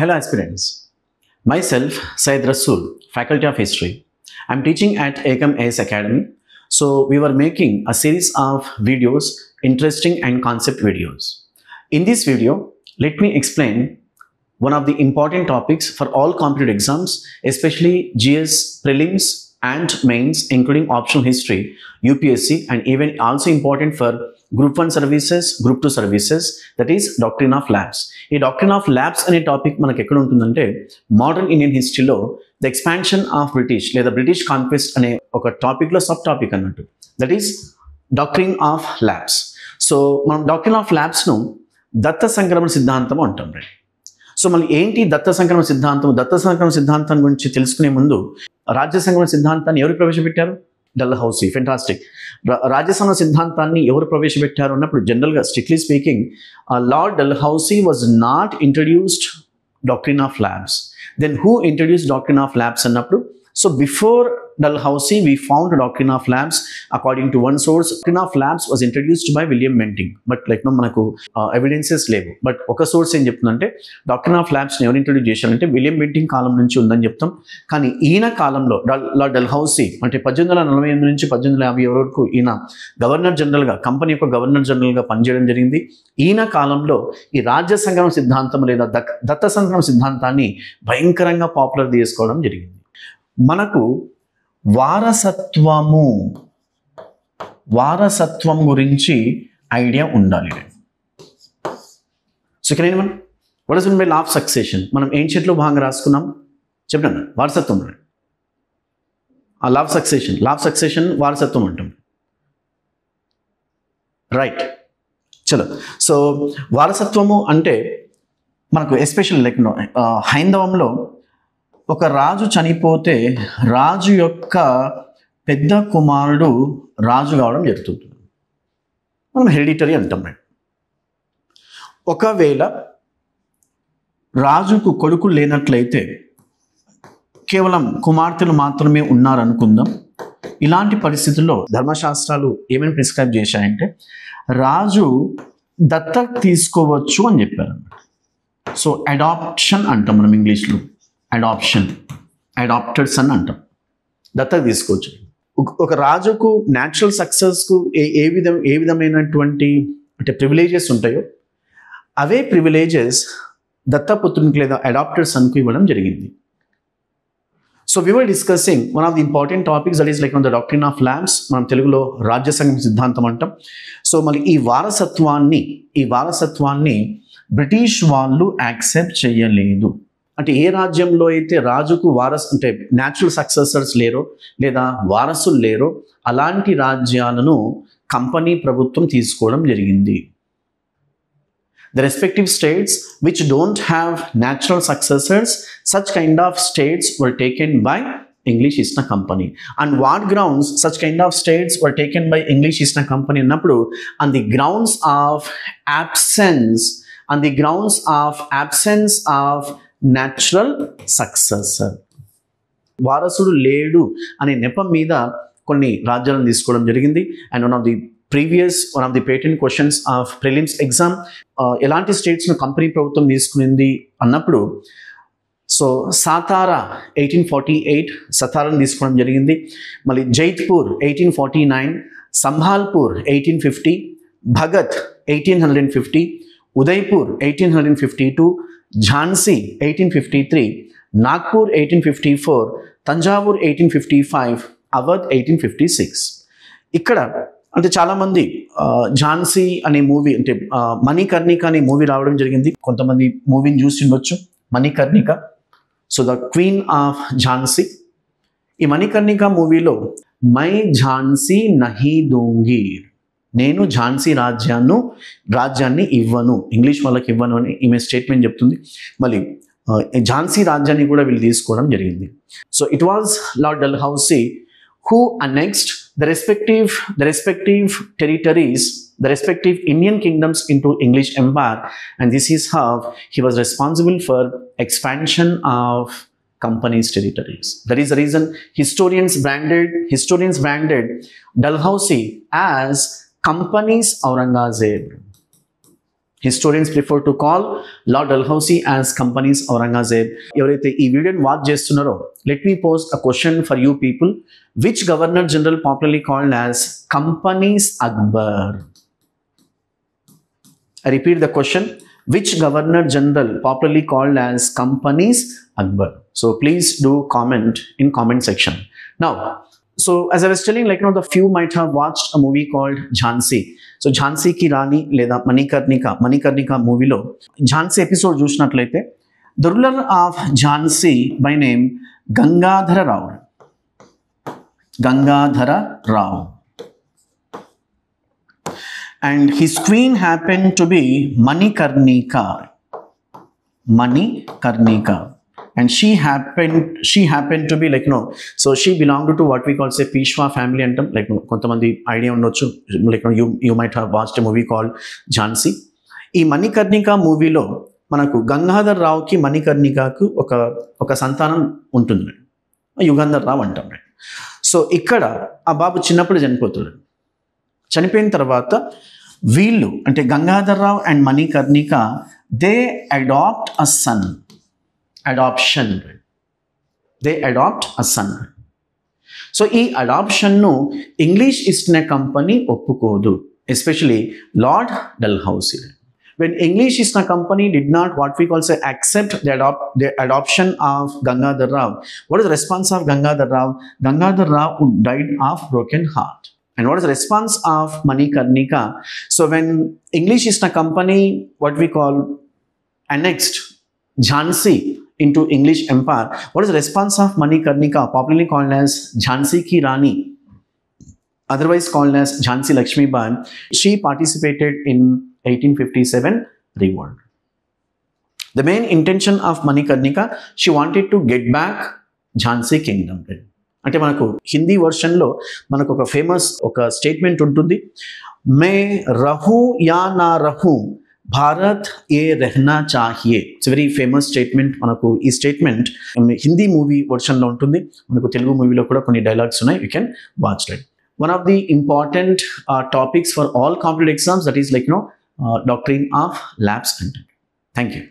Hello aspirants, myself Syed Rasool, Faculty of History. I am teaching at Ekam AS Academy. So we were making a series of videos, interesting and concept videos. In this video, let me explain one of the important topics for all competitive exams, especially GS prelims and mains, including optional history, UPSC, and even also important for Group 1 services, Group 2 services, that is Doctrine of Lapse. ఈ Doctrine of Lapse అనే topic మనకు ఎక్కడ ఉంటుందంటే modern Indian హిస్టరీలో the expansion of British లేదా British conquest అనే ఒక టాపిక్లో సబ్ టాపిక్ అన్నట్టు, that is doctrine of lapse. So మనం డాక్ట్రిన్ ఆఫ్ ల్యాప్స్ను దత్త సంక్రమణ సిద్ధాంతం అంటాం. రైట్. సో మళ్ళీ ఏంటి దత్త సంక్రమణ సిద్ధాంతం? దత్త సంక్రమణ సిద్ధాంతం గురించి తెలుసుకునే ముందు రాజ్య సంక్రమణ సిద్ధాంతాన్ని ఎవరు ప్రవేశపెట్టారు? డల్హౌసీ. ఫెంటాస్టిక్. రాజ్యసంఘ సిద్ధాంతాన్ని ఎవరు ప్రవేశపెట్టారు అన్నప్పుడు జనరల్గా strictly speaking Lord Dalhousie was not introduced doctrine of lapse. Then who introduced doctrine of lapse అన్నప్పుడు, so before Dalhousie we found doctrine of lapse. According to one source, doctrine of lapse was introduced by William Bentinck, but like no manaku evidences levu. But oka source em cheptundante doctrine of lapse ni evaru introduce chesarante William Bentinck కాలం నుంచి ఉందని చెప్తాం. కానీ ఈయన కాలంలో lord Dalhousie అంటే 1848 నుంచి 1850 వరకు ఈయన గవర్నర్ జనరల్గా, కంపెనీ యొక్క గవర్నర్ జనరల్గా పనిచేయడం జరిగింది. ఈయన కాలంలో ఈ రాజ్య సంక్రమణ సిద్ధాంతం లేదా దత్త సంక్రమణ సిద్ధాంతాన్ని భయంకరంగా పాపులర్ చేసుకోవడం జరిగింది. మనకు వారసత్వం గురించి ఐడియా ఉండాలి. So can anyone what is mean by law of succession? మనం ఏన్షియంట్లో భాగంగా రాసుకున్నాం. చెప్పండి, వారసత్వం. ఆ లా ఆఫ్ సక్సెషన్ వారసత్వం అంటాం. రైట్. చలో. సో వారసత్వము అంటే మనకు ఎస్పెషల్ లైక్ హైందవంలో ఒక రాజు చనిపోతే రాజు యొక్క పెద్ద కుమారుడు రాజు కావడం జరుగుతుంది. మనం హెరిడిటరీ అంటాం. ఒకవేళ రాజుకు కొడుకు లేనట్లయితే కేవలం కుమార్తెలు మాత్రమే ఉన్నారనుకుందాం. ఇలాంటి పరిస్థితుల్లో ధర్మశాస్త్రాలు ఏమైనా ప్రిస్క్రైబ్ చేశాయంటే రాజు దత్తత తీసుకోవచ్చు అని చెప్పారు. సో అడాప్షన్ అంటాం మనం ఇంగ్లీష్లో. అడాప్టెడ్ సన్ అంటాం. దత్తత తీసుకోవచ్చు. ఒక రాజుకు న్యాచురల్ సక్సెస్కు ఏ విధమైనటువంటి అంటే ప్రివిలేజెస్ ఉంటాయో అవే ప్రివిలేజెస్ దత్తపుత్రునికి లేదా అడాప్టెడ్ సన్కు ఇవ్వడం జరిగింది. So we were discussing one of the important topics that is like the doctrine of lapse, మనం తెలుగులో రాజ్య సంక్రమణ సిద్ధాంతం అంటాం. సో మళ్ళీ ఈ వారసత్వాన్ని బ్రిటిష్ వాళ్ళు యాక్సెప్ట్ చేయలేదు. అంటే ఏ రాజ్యంలో అయితే రాజుకు అంటే న్యాచురల్ సక్సెసర్స్ లేరో లేదా వారసులు లేరో అలాంటి రాజ్యాలను కంపెనీ ప్రభుత్వం తీసుకోవడం జరిగింది. The respective states which don't have natural successors, such kind of states were taken by English East India Company. On what grounds such kind of states were taken by English East India Company? Annappudu on the grounds of absence of natural successor. వారసుడు లేడు అనే నెపం మీద కొన్ని రాజ్యాలను తీసుకోవడం జరిగింది. And one of the patent questions of prelims exam, ఎలాంటి స్టేట్స్ను కంపెనీ ప్రభుత్వం తీసుకునింది అన్నప్పుడు, సో సాతారా 1848 సతారాను తీసుకోవడం జరిగింది. మళ్ళీ జైత్పూర్ 1849, సంభాల్పూర్ 1850, భగత్ 1850, ఉదయ్పూర్ 1852, ఝాన్సీ 1853, నాగ్పూర్ 1854, తంజావూర్ 1855, అవధ్ 1856. ఇక్కడ అంటే చాలామంది ఝాన్సీ అనే మూవీ అంటే మణికర్ణిక అనే మూవీ రావడం జరిగింది. కొంతమంది మూవీని చూసి ఉండొచ్చు. Manikarnika, so the queen of Jhansi. ఈ మణికర్ణిక మూవీలో మై ఝాన్సీ నహీ దూంగి, నేను ఝాన్సీ రాజ్యాన్ని ఇవ్వను, ఇంగ్లీష్ వాళ్ళకి ఇవ్వను అని ఈమె స్టేట్మెంట్ చెప్తుంది. మళ్ళీ ఝాన్సీ రాజ్యాన్ని కూడా వీళ్ళు తీసుకోవడం జరిగింది. So it was lord Dalhousie who annexed the respective territories, the respective Indian kingdoms into English Empire, and this is how he was responsible for expansion of company's territories. That is the reason historians branded Dalhousie as company's Aurangzeb. Historians prefer to call Lord Dalhousie as Company's Aurangzeb. ఎవరైతే ఈ వీడియోని watch చేస్తున్నారో, let me pose a question for you people. Which Governor General popularly called as Company's Akbar? I repeat the question. Which Governor General popularly called as Company's Akbar? So please do comment in comment section. Now, so as I was telling, like, the few might have watched a movie called Jhansi. So Jhansi ki Rani లేదా Manikarnika మూవీలో Jhansi episode చూసినట్లయితే the ruler of Jhansi by name Gangadhara Rao, and his queen happened to be Manikarnika, and she happened to be, like, so she belonged to what we call say Peshwa family antam, like, kontamandi idea unnochu, like, you might have watched a movie called Jhansi. ఈ మణికర్ణిక మూవీలో మనకు గంగాధర్ రావుకి మణికర్ణికకు ఒక సంతానం ఉంటుంది, యుగంధర్ రావు అంటాం. So ఇక్కడ ఆ బాబు చిన్నప్పుడు చనిపోతాడు. చనిపోయిన తర్వాత వీళ్ళు అంటే Gangadhar Rao and Manikarnika they adopt a son. They adopt a son. So ఈ అడాప్షన్ను ఇంగ్లీష్ ఈస్ట్ ఇండియా కంపెనీ ఒప్పుకోదు, especially Lord Dalhousie. When English East India Company did not what we call say accept the adoption of Gangadhar Rao, what is the response of Gangadhar Rao? Gangadhar Rao died of broken heart. And what is the response of Manikarnika? So when English East India Company what we call annexed Jhansi into English Empire, what is the response of Manikarnika, popularly called as Jhansi ki Rani, otherwise called as Jhansi Lakshmi Bai? She participated in 1857 revolt. The main intention of Manikarnika, she wanted to get back Jhansi kingdom. అంటే మనకు హిందీ వర్షన్లో మనకు ఒక famous ఒక statement ఉంటుంది, మే రహూ యా నా రహూ భారత్ ఏ రెహనా చాహియే. It's very famous statement. మనకు ఈ స్టేట్మెంట్ హిందీ మూవీ వర్షన్లో ఉంటుంది, మనకు తెలుగు మూవీలో కూడా కొన్ని డైలాగ్స్ ఉన్నాయి, you can watch that. One of the important topics for all competitive exams, that is, like, doctrine of lapse content. Thank you.